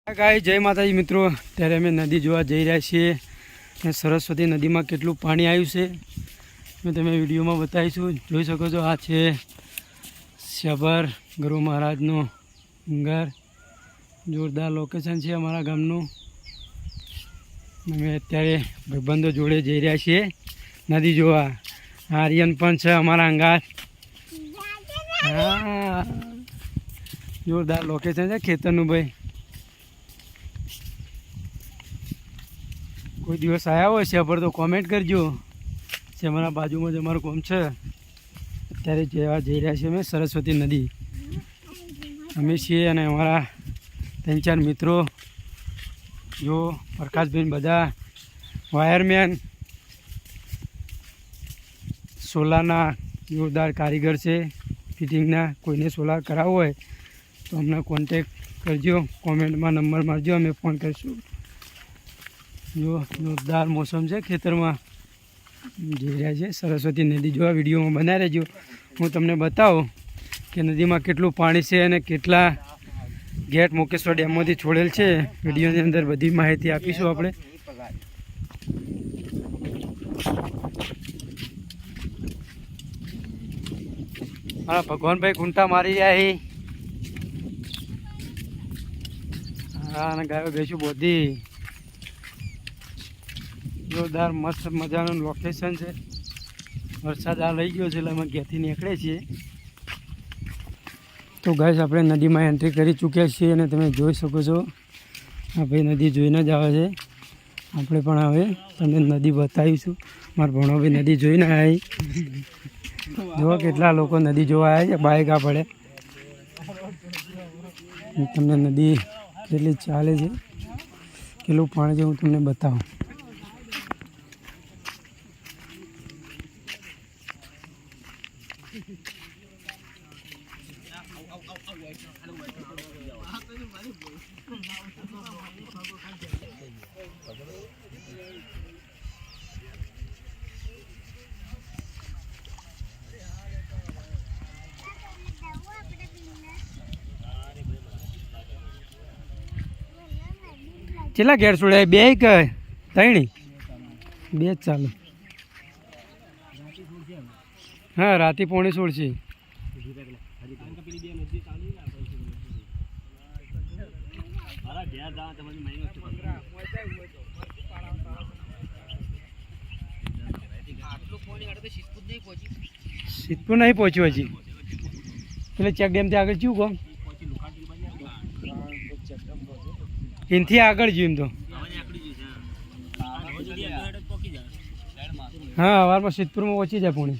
ગાય જય માતાજી મિત્રો, ત્યારે અમે નદી જોવા જઈ રહ્યા છીએ અને સરસ્વતી નદીમાં કેટલું પાણી આવ્યું છે મેં તમે વિડીયોમાં બતાવીશું. જોઈ શકો છો, આ છે શબર ગુરુ મહારાજનું ઘર. જોરદાર લોકેશન છે અમારા ગામનું. અમે અત્યારે ભાઈબંધો જોડે જઈ રહ્યા છીએ નદી જોવા. આર્યન પણ છે અમારા અંગાર. હા, જોરદાર લોકેશન છે ખેતરનું. ભાઈ કોઈ દિવસ આવ્યા હોય છે પર તો કોમેન્ટ કરજો. છે અમારા બાજુમાં જ અમારું ગામ છે. અત્યારે જેવા જઈ રહ્યા છીએ અમે સરસ્વતી નદી. અમે છીએ અને અમારા 3-4 મિત્રો, જો પ્રકાશભાઈ, બધા વાયરમેન, સોલારના જોરદાર કારીગર છે ફિટિંગના. કોઈને સોલાર કરાવવો હોય તો અમને કોન્ટેક કરજો, કોમેન્ટમાં નંબર મારજો, અમે ફોન કરીશું. જો જોરદાર મોસમ છે, ખેતરમાં જઈ રહ્યા છે સરસ્વતી નદી જોવા. વિડીયોમાં બનાવી રહેજો, હું તમને બતાવું કે નદીમાં કેટલું પાણી છે અને કેટલા ગેટ મુકેશ્વર ડેમમાંથી છોડેલ છે. વિડીયોની અંદર બધી માહિતી આપીશું આપણે. હા, ભગવાનભાઈ ખૂંટા મારી રહ્યા. હા, અને ગાયો ભેંસું બધી. જોરદાર મસ્ત મજાનું લોકેશન છે. વરસાદ આ લઈ ગયો છે એટલે અમે ઘેરથી નીકળીએ છીએ. તો ગાઈસ, આપણે નદીમાં એન્ટ્રી કરી ચૂક્યા છીએ અને તમે જોઈ શકો છો આ ભાઈ નદી જોઈને જ આવે છે. આપણે પણ હવે તમને નદી બતાવીશું. મારા ભણોભાઈ નદી જોઈને આવી. જુઓ કેટલા લોકો નદી જોવા આવ્યા છે બાઇક આ પડે. તમને નદી કેટલી ચાલે છે, કેટલું પાણી છે હું તમને બતાવું. કેટલા ઘેર છોડ્યા? 2 કે 3? 2 જ ચાલે. હા, રાતે પોણી છોડશે. સિદ્ધપુર નહીં પહોંચ્યું હજી. એટલે ચેક ડેમથી આગળ શું કહો? એનથી આગળ જ્યું એમ તો. હા, સવારમાં સિદ્ધપુરમાં પહોંચી જાય પોણી.